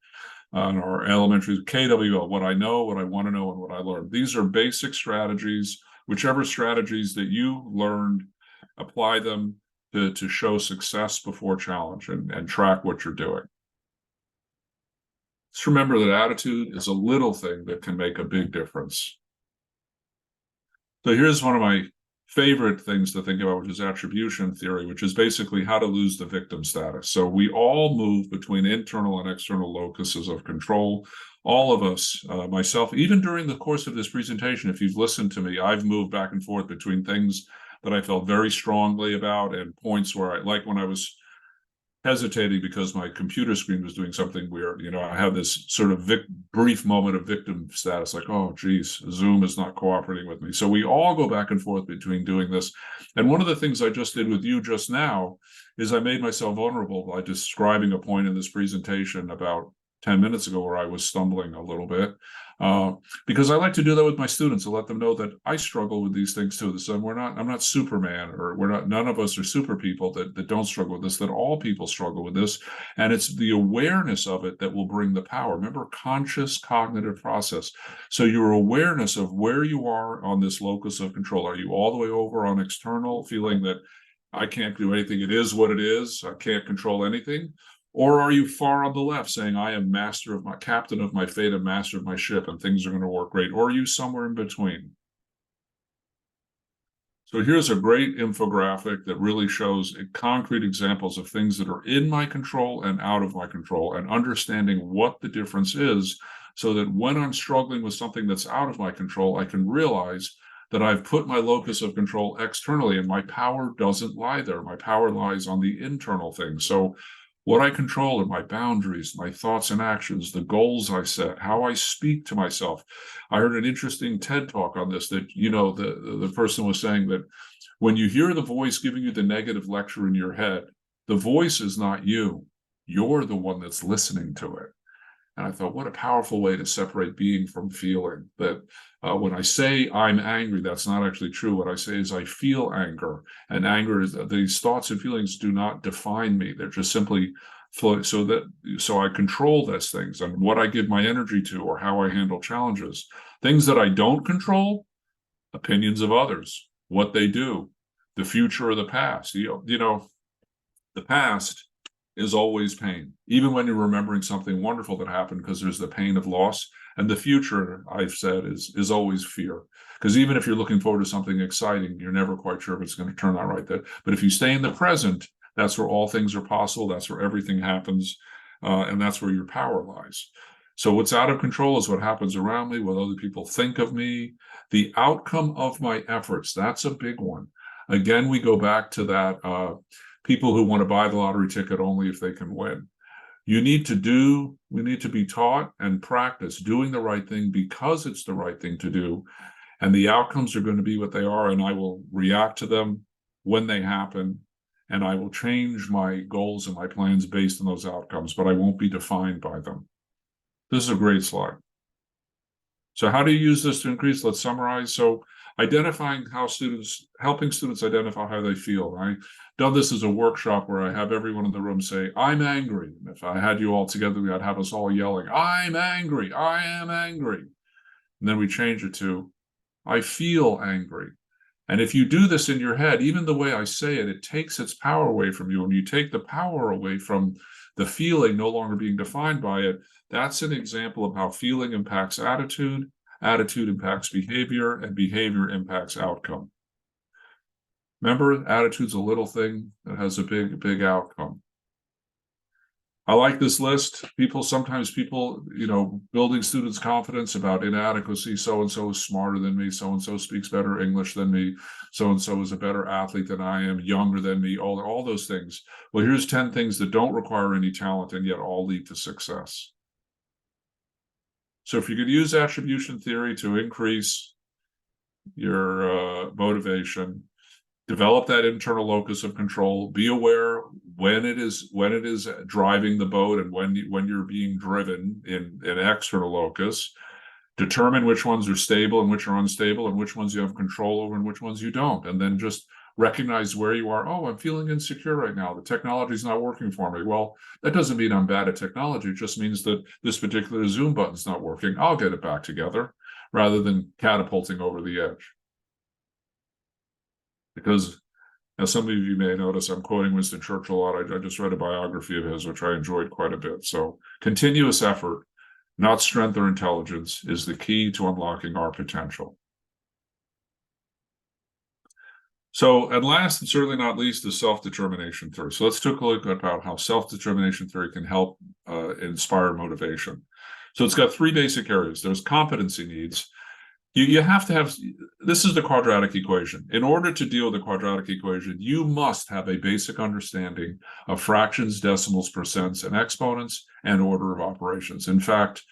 Speaker 3: Our elementary, KWL, what I know, what I want to know, and what I learned. These are basic strategies. Whichever strategies that you learned, apply them to show success before challenge and track what you're doing. Just remember that attitude is a little thing that can make a big difference. So here's one of my favorite things to think about, which is attribution theory, which is basically how to lose the victim status. So we all move between internal and external locuses of control. All of us, myself, even during the course of this presentation, if you've listened to me, I've moved back and forth between things that I felt very strongly about and points where like when I was hesitating because my computer screen was doing something weird. I had this sort of brief moment of victim status, like, oh, geez, Zoom is not cooperating with me. So we all go back and forth between doing this. And one of the things I just did with you just now is I made myself vulnerable by describing a point in this presentation about 10 minutes ago where I was stumbling a little bit. Because I like to do that with my students to let them know that I struggle with these things too. So I'm not Superman, or none of us are super people that don't struggle with this, that all people struggle with this. And it's the awareness of it that will bring the power. Remember, conscious cognitive process. So your awareness of where you are on this locus of control. Are you all the way over on external, feeling that I can't do anything, it is what it is, I can't control anything? Or are you far on the left, saying, I am master of my captain of my fate and master of my ship, and things are going to work great? Or are you somewhere in between? So here's a great infographic that really shows concrete examples of things that are in my control and out of my control, and understanding what the difference is, so that when I'm struggling with something that's out of my control, I can realize that I've put my locus of control externally, and my power doesn't lie there. My power lies on the internal thing. So what I control are my boundaries, my thoughts and actions, the goals I set, how I speak to myself. I heard an interesting TED talk on this, that, the person was saying that when you hear the voice giving you the negative lecture in your head, the voice is not you. You're the one that's listening to it. And I thought, what a powerful way to separate being from feeling. That when I say I'm angry, that's not actually true. What I say is I feel anger. And anger is, these thoughts and feelings do not define me. They're just simply flow. So I control those things, and what I give my energy to, or how I handle challenges. Things that I don't control, opinions of others, what they do, the future or the past. The past is always pain, even when you're remembering something wonderful that happened, because there's the pain of loss. And the future, I've said, is always fear, because even if you're looking forward to something exciting, you're never quite sure if it's going to turn out right. But if you stay in the present, that's where all things are possible. That's where everything happens, and that's where your power lies. So what's out of control is what happens around me, what other people think of me, the outcome of my efforts. That's a big one. Again, we go back to that. People who want to buy the lottery ticket only if they can win. We need to be taught and practice doing the right thing because it's the right thing to do. And the outcomes are going to be what they are, and I will react to them when they happen. And I will change my goals and my plans based on those outcomes, but I won't be defined by them. This is a great slide. So how do you use this to increase? Let's summarize. So helping students identify how they feel. I've done this as a workshop where I have everyone in the room say, I'm angry. And if I had you all together, I'd have us all yelling, I'm angry, I am angry. And then we change it to, I feel angry. And if you do this in your head, even the way I say it, it takes its power away from you. And you take the power away from the feeling no longer being defined by it. That's an example of how feeling impacts attitude, attitude impacts behavior, and behavior impacts outcome. Remember, attitude's a little thing that has a big outcome. I like this list. Sometimes people, building students' confidence about inadequacy. So-and-so is smarter than me. So-and-so speaks better English than me. So-and-so is a better athlete than I am, younger than me, all those things. Well, here's 10 things that don't require any talent and yet all lead to success. So if you could use attribution theory to increase your motivation, develop that internal locus of control, be aware when it is driving the boat and when you're being driven in an external locus, determine which ones are stable and which are unstable, and which ones you have control over and which ones you don't. And then just recognize where you are. Oh, I'm feeling insecure right now. The technology's not working for me. Well, that doesn't mean I'm bad at technology. It just means that this particular Zoom button's not working. I'll get it back together, rather than catapulting over the edge. Because, as some of you may notice, I'm quoting Winston Churchill a lot. I just read a biography of his, which I enjoyed quite a bit. So continuous effort, not strength or intelligence, is the key to unlocking our potential. So, and last and certainly not least is self-determination theory. So let's take a look about how self-determination theory can help inspire motivation. So it's got three basic areas. There's competency needs. You have to have, this is the quadratic equation. In order to deal with the quadratic equation, you must have a basic understanding of fractions, decimals, percents, and exponents, and order of operations. In fact,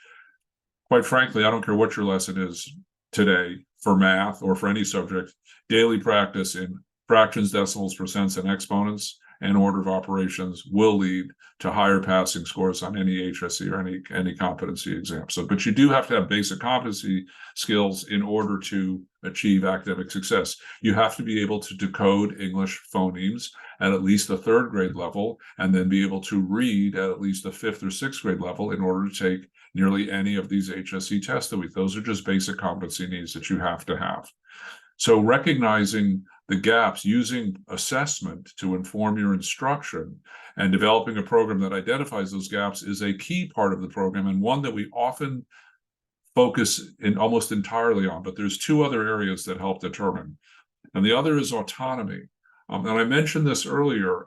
Speaker 3: quite frankly, I don't care what your lesson is today for math or for any subject, daily practice in fractions, decimals, percents, and exponents and order of operations will lead to higher passing scores on any HSE or any competency exam. So, but you do have to have basic competency skills in order to achieve academic success. You have to be able to decode English phonemes at least a third grade level, and then be able to read at least a fifth or sixth grade level in order to take nearly any of these HSE tests a week. Those are just basic competency needs that you have to have. So recognizing the gaps, using assessment to inform your instruction, and developing a program that identifies those gaps is a key part of the program, and one that we often focus in almost entirely on. But there's two other areas that help determine, and the other is autonomy. And I mentioned this earlier.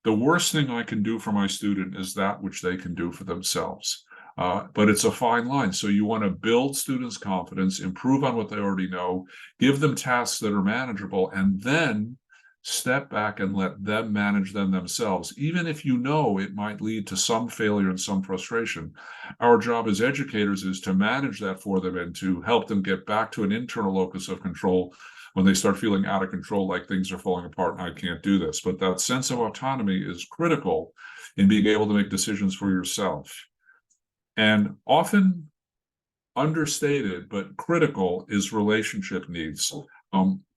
Speaker 3: The worst thing I can do for my student is that which they can do for themselves. But it's a fine line. So you want to build students' confidence, improve on what they already know, give them tasks that are manageable, and then step back and let them manage them themselves. Even if you know it might lead to some failure and some frustration, our job as educators is to manage that for them and to help them get back to an internal locus of control when they start feeling out of control, like things are falling apart and I can't do this. But that sense of autonomy is critical in being able to make decisions for yourself. And often understated, but critical, is relationship needs.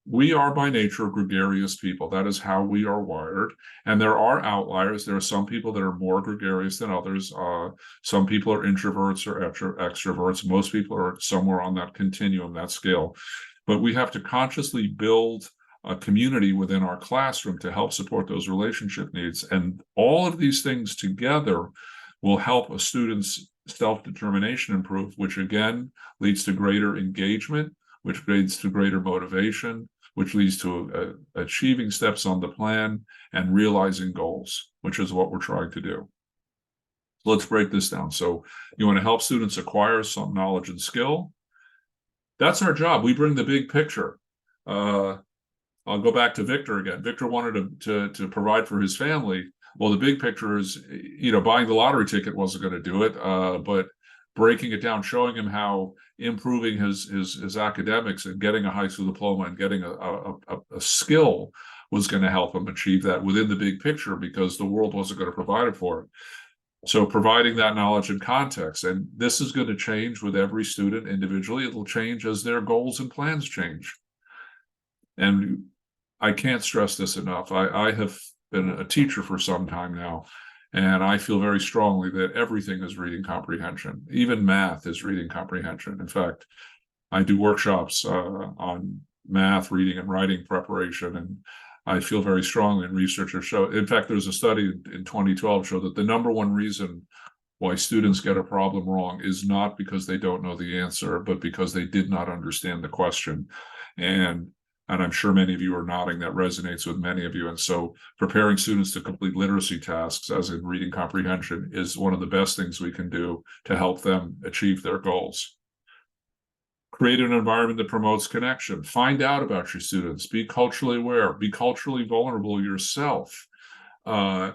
Speaker 3: We are by nature gregarious people. That is how we are wired. And there are outliers. There are some people that are more gregarious than others. Some people are introverts or extroverts. Most people are somewhere on that continuum, that scale. But we have to consciously build a community within our classroom to help support those relationship needs. And all of these things together will help a student's self-determination improve, which again leads to greater engagement, which leads to greater motivation, which leads to achieving steps on the plan and realizing goals, which is what we're trying to do. Let's break this down. So you want to help students acquire some knowledge and skill. That's our job. We bring the big picture. I'll go back to Victor again. Victor wanted to provide for his family. Well, the big picture is, buying the lottery ticket wasn't going to do it, but breaking it down, showing him how improving his academics and getting a high school diploma and getting a skill was going to help him achieve that within the big picture, because the world wasn't going to provide it for him. So providing that knowledge and context, and this is going to change with every student individually. It'll change as their goals and plans change. And I can't stress this enough. I have been a teacher for some time now, and I feel very strongly that everything is reading comprehension. Even math is reading comprehension. In fact, I do workshops on math, reading, and writing preparation, and I feel very strongly, and researchers show. In fact, there's a study in 2012 showed that the number one reason why students get a problem wrong is not because they don't know the answer, but because they did not understand the question. And I'm sure many of you are nodding. That resonates with many of you. And so preparing students to complete literacy tasks, as in reading comprehension, is one of the best things we can do to help them achieve their goals. Create an environment that promotes connection. Find out about your students. Be culturally aware. Be culturally vulnerable yourself. I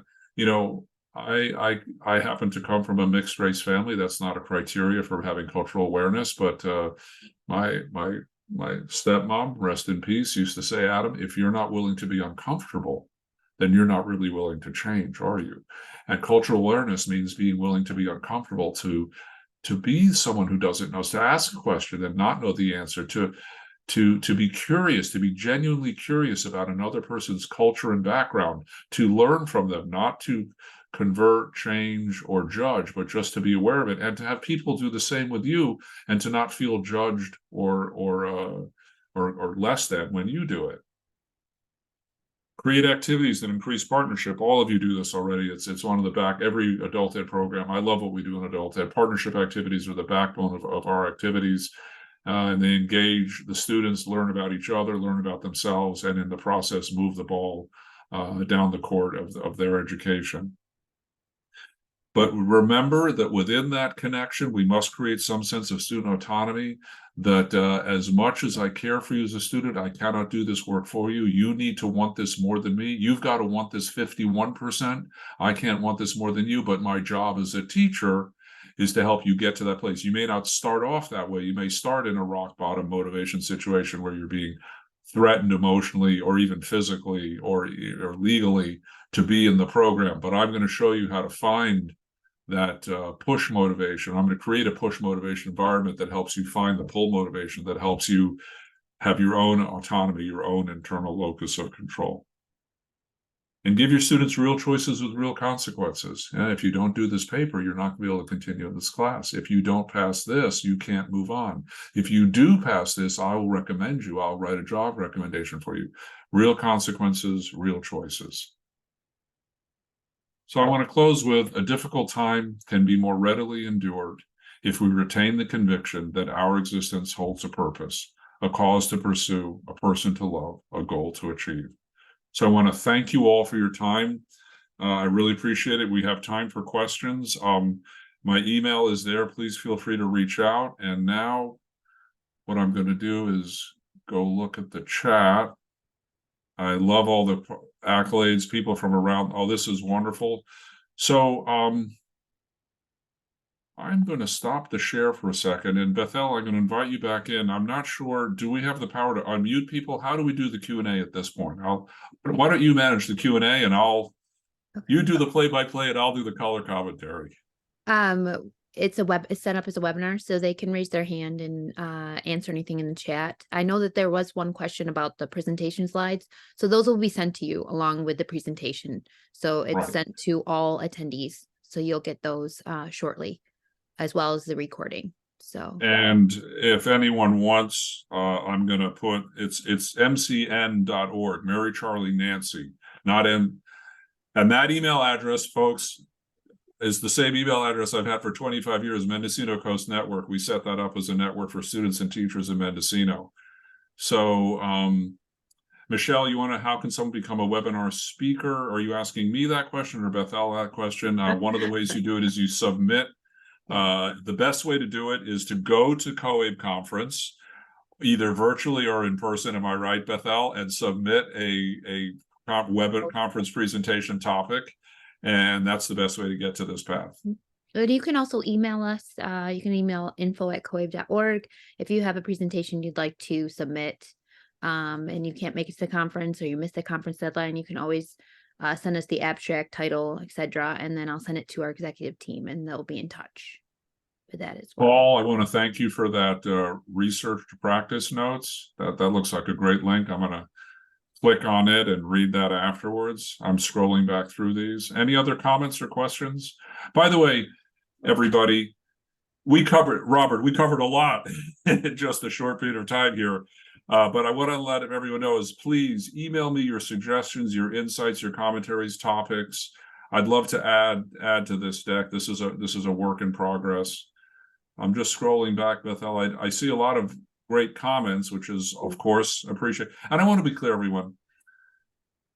Speaker 3: happen to come from a mixed race family. That's not a criteria for having cultural awareness, but my stepmom, rest in peace, used to say, Adam, if you're not willing to be uncomfortable, then you're not really willing to change, are you? And cultural awareness means being willing to be uncomfortable, to be someone who doesn't know, to ask a question and not know the answer, to be curious, to be genuinely curious about another person's culture and background, to learn from them, not to convert, change, or judge, but just to be aware of it, and to have people do the same with you, and to not feel judged or less than when you do it. Create activities that increase partnership. All of you do this already. It's one of the back, every adult ed program. I love what we do in adult ed. Partnership activities are the backbone of our activities. and they engage the students, learn about each other, learn about themselves, and in the process move the ball down the court of their education. But remember that within that connection, we must create some sense of student autonomy, that as much as I care for you as a student, I cannot do this work for you. You need to want this more than me. You've got to want this 51%. I can't want this more than you, but my job as a teacher is to help you get to that place. You may not start off that way. You may start in a rock bottom motivation situation where you're being threatened emotionally or even physically or legally to be in the program. But I'm going to show you how to find that push motivation. I'm going to create a push motivation environment that helps you find the pull motivation, that helps you have your own autonomy, your own internal locus of control. And give your students real choices with real consequences. If you don't do this paper, you're not going to be able to continue in this class. If you don't pass this, you can't move on. If you do pass this, I will recommend you. I'll write a job recommendation for you. Real consequences, real choices. So I want to close with: a difficult time can be more readily endured if we retain the conviction that our existence holds a purpose, a cause to pursue, a person to love, a goal to achieve. So I want to thank you all for your time. I really appreciate it. We have time for questions. My email is there. Please feel free to reach out. And now what I'm going to do is go look at the chat. I love all the accolades, people from around. Oh, this is wonderful. So I'm going to stop the share for a second. And Bethel, I'm going to invite you back in. I'm not sure, do we have the power to unmute people? How do we do the Q&A at this point? Why don't you manage the Q&A and you do the play-by-play and I'll do the color commentary.
Speaker 1: It's set up as a webinar, so they can raise their hand and answer anything in the chat. I know that there was one question about the presentation slides, so those will be sent to you along with the presentation. So it's sent to all attendees, so you'll get those shortly, as well as the recording. So,
Speaker 3: and if anyone wants, I'm going to put it's mcn.org, Mary Charlie Nancy, not M. And that email address, folks, is the same email address I've had for 25 years, Mendocino Coast Network. We set that up as a network for students and teachers in Mendocino. So, Michelle, how can someone become a webinar speaker? Are you asking me that question or Bethel that question? One of the ways you do it is you submit. The best way to do it is to go to COABE conference, either virtually or in person. Am I right, Bethel? And submit a web conference presentation topic. And that's the best way to get to this path.
Speaker 1: But you can also email us. You can email info@coabe.org if you have a presentation you'd like to submit and you can't make it to the conference or you missed the conference deadline. You can always send us the abstract, title, etc., and then I'll send it to our executive team and they'll be in touch with that as well.
Speaker 3: Paul, I want to thank you for that research to practice notes. That looks like a great link. I'm going to click on it and read that afterwards. I'm scrolling back through these. Any other comments or questions? By the way, everybody, Robert, we covered a lot in just a short period of time here. But I want to let everyone know is please email me your suggestions, your insights, your commentaries, topics. I'd love to add to this deck. This is a work in progress. I'm just scrolling back, Bethel. I see a lot of great comments, which is, of course, appreciate. And I want to be clear, everyone.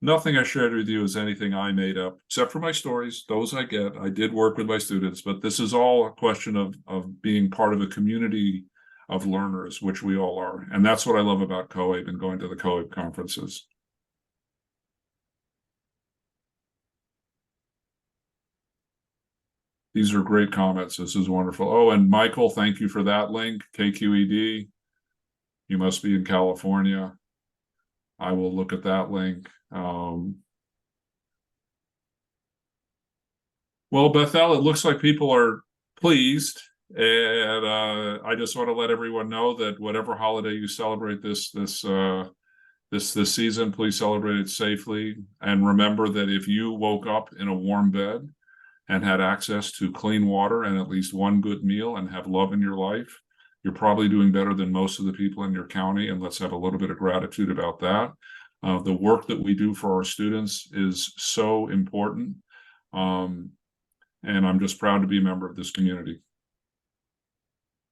Speaker 3: Nothing I shared with you is anything I made up, except for my stories. Those I get. I did work with my students, but this is all a question of being part of a community of learners, which we all are. And that's what I love about COABE and going to the COABE conferences. These are great comments. This is wonderful. Oh, and Michael, thank you for that link. KQED. You must be in California. I will look at that link. Well, Bethel, it looks like people are pleased. And I just want to let everyone know that whatever holiday you celebrate this season, please celebrate it safely. And remember that if you woke up in a warm bed and had access to clean water and at least one good meal and have love in your life, you're probably doing better than most of the people in your county. And let's have a little bit of gratitude about that. The work that we do for our students is so important. And I'm just proud to be a member of this community.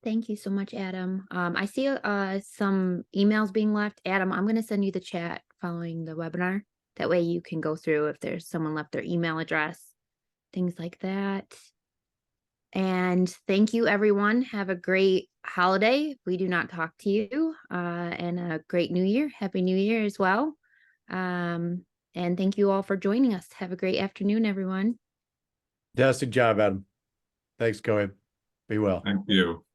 Speaker 1: Thank you so much, Adam. I see some emails being left. Adam, I'm going to send you the chat following the webinar. That way you can go through if there's someone left their email address, things like that. And thank you, everyone. Have a great holiday. If we do not talk to you, and a great new year. Happy New Year as well. And thank you all for joining us. Have a great afternoon, everyone.
Speaker 2: Fantastic job, Adam. Thanks, Cohen. Be well.
Speaker 3: Thank you.